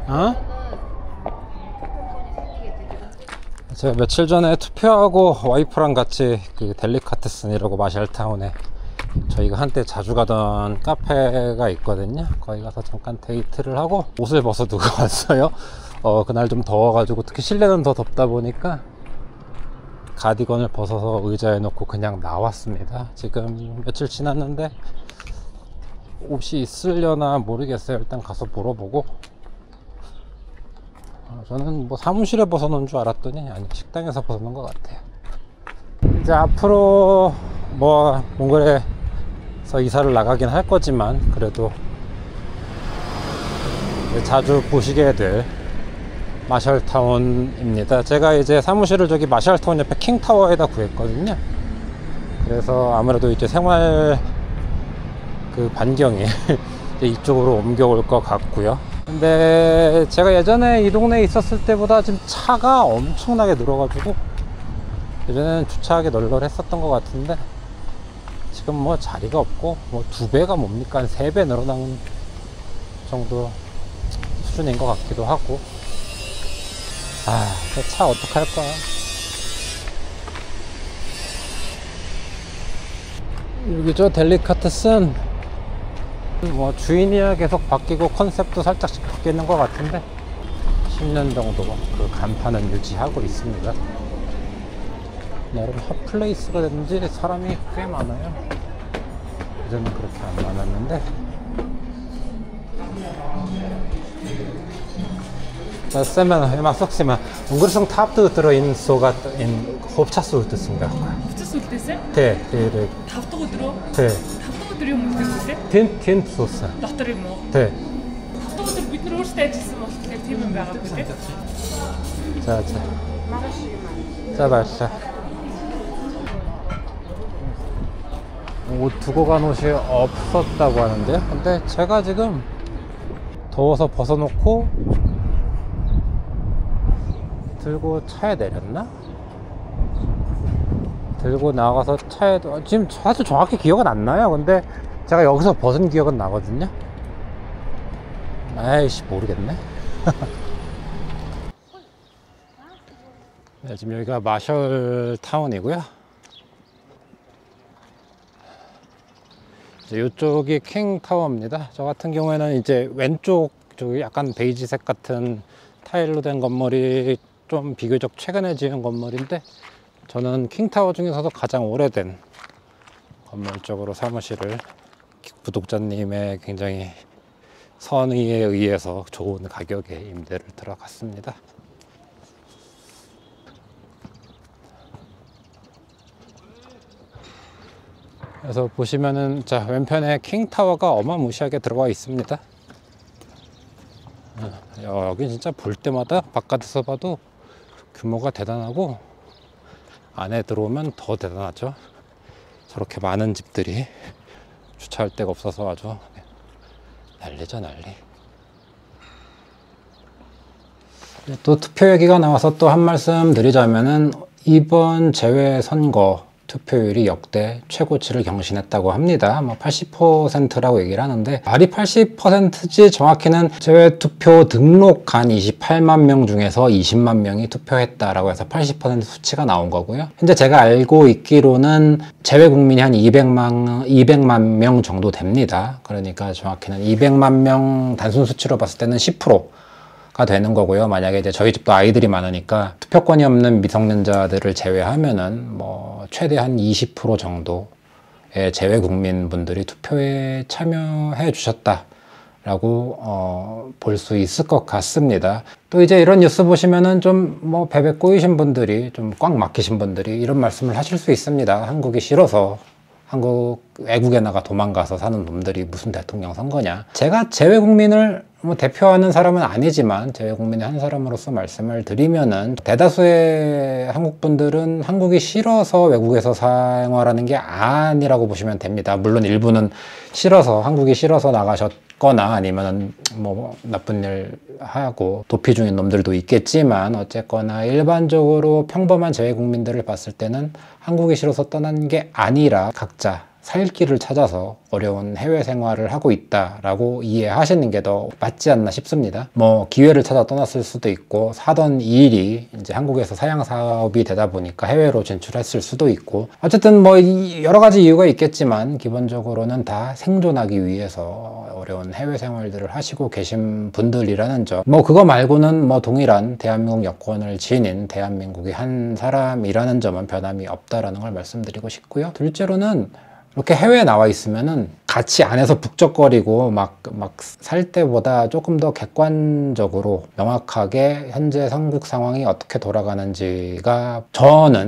어? 제가 며칠 전에 투표하고 와이프랑 같이 그 델리카테슨이라고 마샬타운에 저희가 한때 자주 가던 카페가 있거든요. 거기 가서 잠깐 데이트를 하고 옷을 벗어두고 왔어요. 그날 좀 더워가지고, 특히 실내는 더 덥다 보니까 가디건을 벗어서 의자에 놓고 그냥 나왔습니다. 지금 며칠 지났는데 옷이 있으려나 모르겠어요. 일단 가서 물어보고. 저는 뭐 사무실에 벗어놓은 줄 알았더니 아니, 식당에서 벗어놓은 것 같아요. 이제 앞으로 뭐 몽골에서 이사를 나가긴 할 거지만, 그래도 자주 보시게 될 마샬타운입니다. 제가 이제 사무실을 저기 마샬타운 옆에 킹타워에다 구했거든요. 그래서 아무래도 이제 생활 그 반경이 이쪽으로 옮겨올 것 같고요. 근데 제가 예전에 이 동네에 있었을 때보다 지금 차가 엄청나게 늘어가지고, 예전에는 주차하기 널널했었던 것 같은데 지금 뭐 자리가 없고, 뭐 2배가 뭡니까, 한 3배 늘어난 정도 수준인 것 같기도 하고. 그 차 어떡할 거야. 여기죠, 델리카테슨. 뭐 주인이야 계속 바뀌고 컨셉도 살짝씩 바뀌는 것 같은데 10년 정도 그 간판은 유지하고 있습니다. 나름 핫플레이스가 됐는지 사람이 꽤 많아요. 예전엔 그렇게 안 많았는데. Das ist immer 썩지만 웅그리성 탑도 들어있는 소가 인 홉차수 뜻인가? 홉차수 뜻이? 네, 탑도 들어? 네. 탑도 들어 뭐 뜻이? 틴 소스. 나트리 뭐? 네. 탑도 들어 бид нар өөрсдөө ажилласан болохоор тийм юм байгаа биз дээ. 자, 마시자. 옷 두고 간 옷이 없었다고 하는데요. 근데 제가 지금 더워서 벗어놓고 들고 차에 내렸나? 들고 나가서 차에, 지금 사실 정확히 기억은 안 나요. 근데 제가 여기서 벗은 기억은 나거든요. 아이씨, 모르겠네. 네, 지금 여기가 마셜타운이고요. 이쪽이 킹타워입니다. 저 같은 경우에는 이제 왼쪽 저기 약간 베이지색 같은 타일로 된 건물이 좀 비교적 최근에 지은 건물인데, 저는 킹타워 중에서도 가장 오래된 건물 쪽으로 사무실을 구독자님의 굉장히 선의에 의해서 좋은 가격에 임대를 들어갔습니다. 그래서 보시면은, 자, 왼편에 킹타워가 어마무시하게 들어와 있습니다. 여기 진짜 볼 때마다 바깥에서 봐도 규모가 대단하고, 안에 들어오면 더 대단하죠. 저렇게 많은 집들이 주차할 데가 없어서 아주 난리죠, 난리. 또 투표 얘기가 나와서 또 한 말씀 드리자면은, 이번 재외선거 투표율이 역대 최고치를 경신했다고 합니다. 뭐 80%라고 얘기를 하는데, 말이 80%지 정확히는 재외투표 등록한 28만 명 중에서 20만 명이 투표했다라고 해서 80% 수치가 나온 거고요. 현재 제가 알고 있기로는 재외 국민이 한 200만 명 정도 됩니다. 그러니까 정확히는 200만 명 단순 수치로 봤을 때는 10%가 되는 거고요. 만약에 이제 저희 집도 아이들이 많으니까 투표권이 없는 미성년자들을 제외하면은 뭐 최대 한 20% 정도의 재외 국민분들이 투표에 참여해 주셨다라고 볼 수 있을 것 같습니다. 또 이제 이런 뉴스 보시면은 좀 뭐 베베 꼬이신 분들이, 좀 꽉 막히신 분들이 이런 말씀을 하실 수 있습니다. 한국이 싫어서 외국에 나가 도망가서 사는 놈들이 무슨 대통령 선거냐. 제가 재외 국민을 뭐 대표하는 사람은 아니지만 재외 국민의 한 사람으로서 말씀을 드리면은, 대다수의 한국 분들은 한국이 싫어서 외국에서 생활하는 게 아니라고 보시면 됩니다. 물론 일부는 한국이 싫어서 나가셨거나 아니면 뭐 나쁜 일 하고 도피 중인 놈들도 있겠지만, 어쨌거나 일반적으로 평범한 재외 국민들을 봤을 때는 한국이 싫어서 떠난 게 아니라 각자 살 길을 찾아서 어려운 해외 생활을 하고 있다라고 이해하시는 게 더 맞지 않나 싶습니다. 뭐 기회를 찾아 떠났을 수도 있고 사던 이 일이 이제 한국에서 사양 사업이 되다 보니까 해외로 진출했을 수도 있고 어쨌든 뭐 여러 가지 이유가 있겠지만 기본적으로는 다 생존하기 위해서 어려운 해외 생활들을 하시고 계신 분들이라는 점. 뭐 그거 말고는 뭐 동일한 대한민국 여권을 지닌 대한민국의 한 사람이라는 점은 변함이 없다라는 걸 말씀드리고 싶고요. 둘째로는 이렇게 해외에 나와 있으면은 같이 안에서 북적거리고 막 살 때보다 조금 더 객관적으로 명확하게 현재 한국 상황이 어떻게 돌아가는지가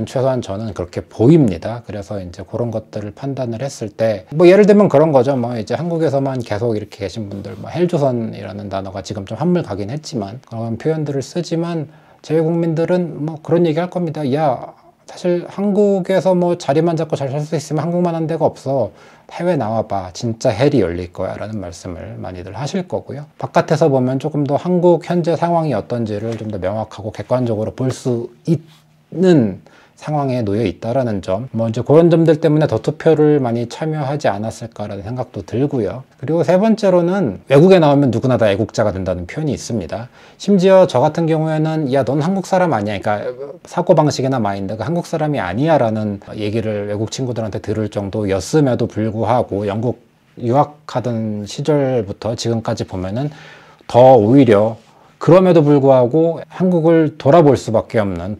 최소한 저는 그렇게 보입니다. 그래서 이제 그런 것들을 판단을 했을 때 뭐 예를 들면 그런 거죠. 뭐 이제 한국에서만 계속 이렇게 계신 분들 뭐 헬조선이라는 단어가 지금 좀 한물 가긴 했지만 그런 표현들을 쓰지만 제외 국민들은 뭐 그런 얘기 할 겁니다. 야, 사실 한국에서 뭐 자리만 잡고 잘 살 수 있으면 한국만 한 데가 없어. 해외 나와봐. 진짜 헬이 열릴 거야. 라는 말씀을 많이들 하실 거고요. 바깥에서 보면 조금 더 한국 현재 상황이 어떤지를 좀 더 명확하고 객관적으로 볼 수 있는 상황에 놓여 있다라는 점, 뭐 이제 그런 점들 때문에 더 투표를 많이 참여하지 않았을까라는 생각도 들고요. 그리고 세 번째로는 외국에 나오면 누구나 다 애국자가 된다는 표현이 있습니다. 심지어 저 같은 경우에는 야, 넌 한국 사람 아니야. 그러니까 사고방식이나 마인드가 한국 사람이 아니야 라는 얘기를 외국 친구들한테 들을 정도였음에도 불구하고 영국 유학하던 시절부터 지금까지 보면은 더 오히려 그럼에도 불구하고 한국을 돌아볼 수밖에 없는,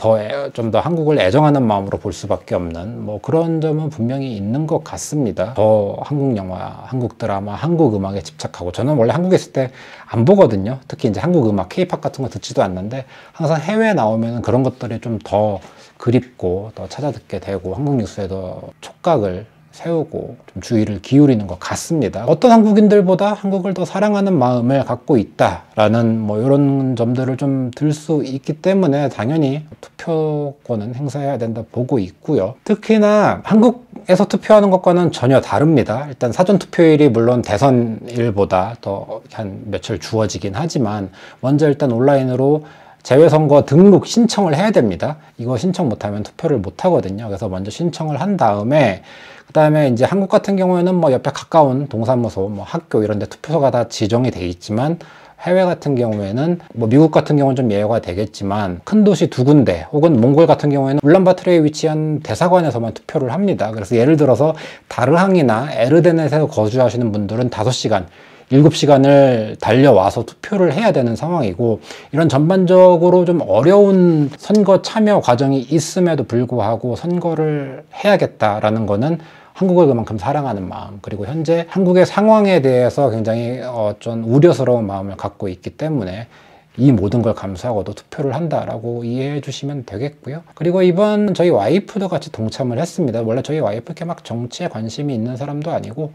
좀 더 한국을 애정하는 마음으로 볼 수밖에 없는 뭐 그런 점은 분명히 있는 것 같습니다. 더 한국 영화, 한국 드라마, 한국 음악에 집착하고, 저는 원래 한국에 있을 때 안 보거든요. 특히 이제 한국 음악, 케이팝 같은 거 듣지도 않는데 항상 해외에 나오면 그런 것들이 좀 더 그립고 더 찾아 듣게 되고 한국 뉴스에도 촉각을 세우고 좀 주의를 기울이는 것 같습니다. 어떤 한국인들보다 한국을 더 사랑하는 마음을 갖고 있다라는 뭐 이런 점들을 좀 들 수 있기 때문에 당연히 투표권은 행사해야 된다 보고 있고요. 특히나 한국에서 투표하는 것과는 전혀 다릅니다. 일단 사전 투표일이 물론 대선일보다 더 한 며칠 주어지긴 하지만 먼저 일단 온라인으로 재외선거 등록 신청을 해야 됩니다. 이거 신청 못하면 투표를 못하거든요. 그래서 먼저 신청을 한 다음에 그 다음에 이제 한국 같은 경우에는 뭐 옆에 가까운 동사무소, 뭐 학교 이런 데 투표소가 다 지정이 돼 있지만 해외 같은 경우에는 뭐 미국 같은 경우는 좀 예외가 되겠지만 큰 도시 2군데 혹은 몽골 같은 경우에는 울란바토르에 위치한 대사관에서만 투표를 합니다. 그래서 예를 들어서 다르항이나 에르데넷에서 거주하시는 분들은 5시간 7시간을 달려와서 투표를 해야 되는 상황이고, 이런 전반적으로 좀 어려운 선거 참여 과정이 있음에도 불구하고 선거를 해야겠다라는 거는 한국을 그만큼 사랑하는 마음, 그리고 현재 한국의 상황에 대해서 굉장히 좀 우려스러운 마음을 갖고 있기 때문에 이 모든 걸 감수하고도 투표를 한다라고 이해해 주시면 되겠고요. 그리고 이번 저희 와이프도 같이 동참을 했습니다. 원래 저희 와이프 이렇게 막 정치에 관심이 있는 사람도 아니고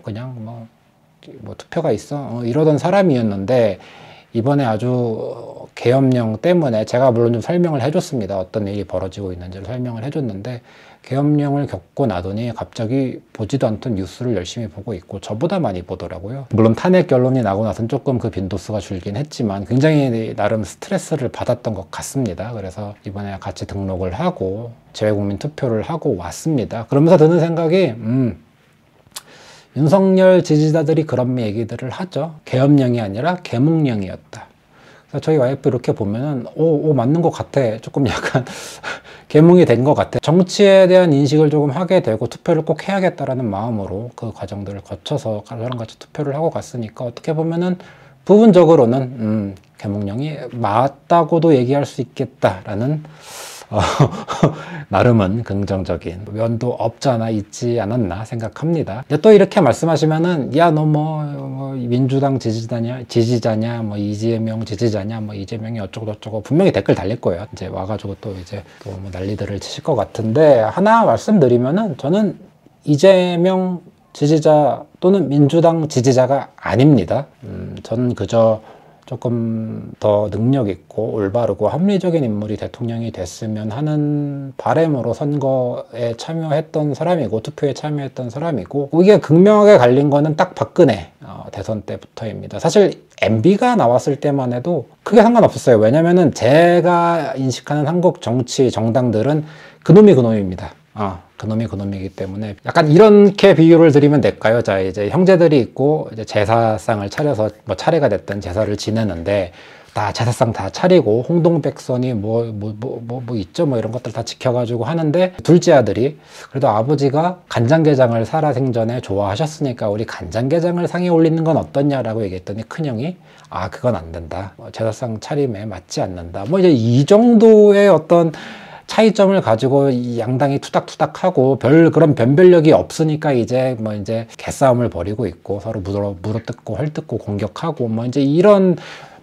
그냥 투표가 있어 이러던 사람이었는데, 이번에 아주 계엄령 때문에 제가 물론 좀 설명을 해줬습니다. 어떤 일이 벌어지고 있는지를 설명을 해줬는데, 계엄령을 겪고 나더니 갑자기 보지도 않던 뉴스를 열심히 보고 있고 저보다 많이 보더라고요. 물론 탄핵 결론이 나고 나서는 조금 그 빈도수가 줄긴 했지만 굉장히 나름 스트레스를 받았던 것 같습니다. 그래서 이번에 같이 등록을 하고 재외국민 투표를 하고 왔습니다. 그러면서 드는 생각이 윤석열 지지자들이 그런 얘기들을 하죠. 계엄령이 아니라 계몽령이었다. 그래서 저희 와이프 이렇게 보면은 맞는 것 같아. 조금 약간 계몽이 된 것 같아. 정치에 대한 인식을 조금 하게 되고 투표를 꼭 해야겠다라는 마음으로 그 과정들을 거쳐서 저랑 같이 투표를 하고 갔으니까 어떻게 보면은 부분적으로는 계몽령이 맞다고도 얘기할 수 있겠다라는 나름은 긍정적인 면도 없잖아 있지 않았나 생각합니다. 또 이렇게 말씀하시면은 야, 너 뭐 민주당 지지자냐 뭐 이재명 지지자냐 뭐 이재명이 어쩌고 분명히 댓글 달릴 거예요. 이제 와가지고 또 뭐 난리들을 치실 것 같은데, 하나 말씀드리면은 저는 이재명 지지자 또는 민주당 지지자가 아닙니다. 저는 그저 조금 더 능력 있고 올바르고 합리적인 인물이 대통령이 됐으면 하는 바람으로 선거에 참여했던 사람이고 투표에 참여했던 사람이고, 이게 극명하게 갈린 거는 딱 박근혜 대선 때부터입니다. 사실 MB가 나왔을 때만 해도 크게 상관없었어요. 왜냐면은 제가 인식하는 한국 정치 정당들은 그놈이 그놈입니다. 그놈이 그놈이기 때문에 약간 이렇게 비유를 드리면 될까요? 자, 이제 형제들이 있고 이제 제사상을 차려서 뭐 차례가 됐든 제사를 지내는데 다 제사상 다 차리고 홍동백선이 뭐 있죠, 뭐 이런 것들 다 지켜가지고 하는데 둘째 아들이 그래도 아버지가 간장게장을 살아생전에 좋아하셨으니까 우리 간장게장을 상에 올리는 건 어떻냐라고 얘기했더니 큰형이 아 그건 안 된다, 제사상 차림에 맞지 않는다, 뭐 이제 이 정도의 어떤 차이점을 가지고 이 양당이 투닥투닥하고 별 그런 변별력이 없으니까 이제 뭐 이제 개싸움을 벌이고 있고 서로 물어뜯고 헐뜯고 공격하고 뭐 이제 이런,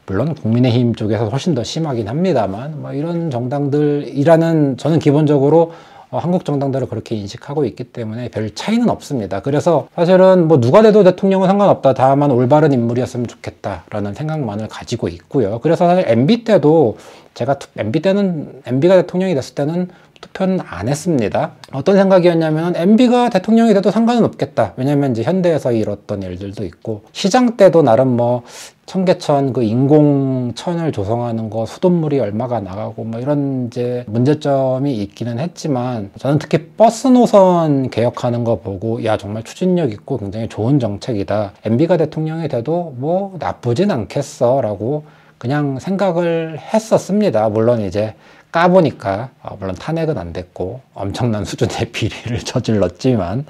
물론 국민의힘 쪽에서 훨씬 더 심하긴 합니다만 뭐 이런 정당들이라는, 저는 기본적으로 한국 정당들을 그렇게 인식하고 있기 때문에 별 차이는 없습니다. 그래서 사실은 뭐 누가 돼도 대통령은 상관없다, 다만 올바른 인물이었으면 좋겠다라는 생각만을 가지고 있고요. 그래서 사실 MB 때도 제가 MB가 대통령이 됐을 때는 투표는 안 했습니다. 어떤 생각이었냐면 MB가 대통령이 돼도 상관은 없겠다. 왜냐면 이제 현대에서 이뤘던 일들도 있고, 시장 때도 나름 뭐 청계천 그 인공천을 조성하는 거 수돗물이 얼마가 나가고 뭐 이런 이제 문제점이 있기는 했지만, 저는 특히 버스 노선 개혁하는 거 보고 야 정말 추진력 있고 굉장히 좋은 정책이다, MB가 대통령이 돼도 뭐 나쁘진 않겠어 라고 그냥 생각을 했었습니다. 물론 이제 까보니까 물론 탄핵은 안 됐고 엄청난 수준의 비리를 저질렀지만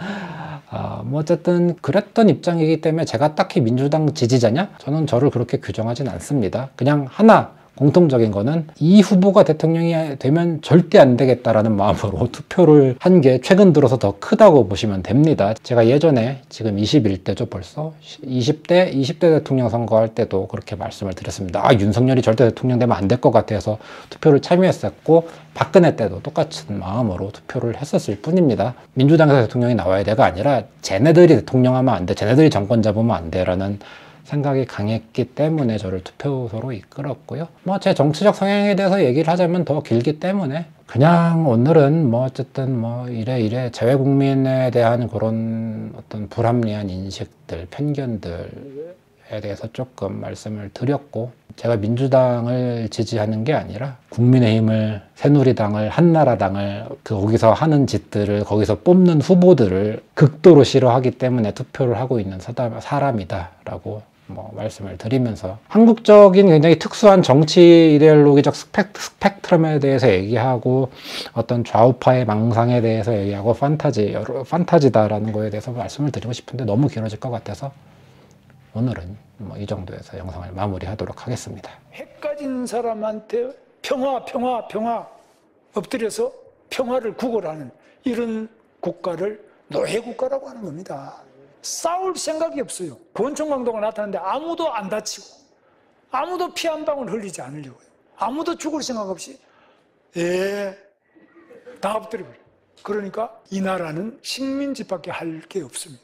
뭐 어쨌든 그랬던 입장이기 때문에 제가 딱히 민주당 지지자냐? 저는 저를 그렇게 규정하진 않습니다. 그냥 하나 공통적인 거는 이 후보가 대통령이 되면 절대 안 되겠다라는 마음으로 투표를 한 게 최근 들어서 더 크다고 보시면 됩니다. 제가 예전에 지금 21대죠 벌써 20대 대통령 선거할 때도 그렇게 말씀을 드렸습니다. 아 윤석열이 절대 대통령 되면 안 될 것 같아서 투표를 참여했었고, 박근혜 때도 똑같은 마음으로 투표를 했었을 뿐입니다. 민주당에서 대통령이 나와야 돼가 아니라 쟤네들이 대통령하면 안 돼, 쟤네들이 정권 잡으면 안 돼라는 생각이 강했기 때문에 저를 투표소로 이끌었고요. 뭐 제 정치적 성향에 대해서 얘기를 하자면 더 길기 때문에 그냥 오늘은 뭐 어쨌든 뭐 이래 재외국민에 대한 그런 어떤 불합리한 인식들, 편견들에 대해서 조금 말씀을 드렸고, 제가 민주당을 지지하는 게 아니라 국민의힘을, 새누리당을, 한나라당을 거기서 하는 짓들을, 거기서 뽑는 후보들을 극도로 싫어하기 때문에 투표를 하고 있는 사람이다라고 뭐 말씀을 드리면서, 한국적인 굉장히 특수한 정치 이데올로기적 스펙트럼에 대해서 얘기하고 어떤 좌우파의 망상에 대해서 얘기하고 판타지다라는 거에 대해서 말씀을 드리고 싶은데 너무 길어질 것 같아서 오늘은 뭐 이 정도에서 영상을 마무리하도록 하겠습니다. 핵 가진 사람한테 평화 엎드려서 평화를 구걸하는 이런 국가를 노예국가라고 하는 겁니다. 싸울 생각이 없어요. 권총 강도가 나타났는데 아무도 안 다치고 아무도 피 한 방울 흘리지 않으려고요. 아무도 죽을 생각 없이 다 엎드려버려요. 그러니까 이 나라는 식민지밖에 할 게 없습니다.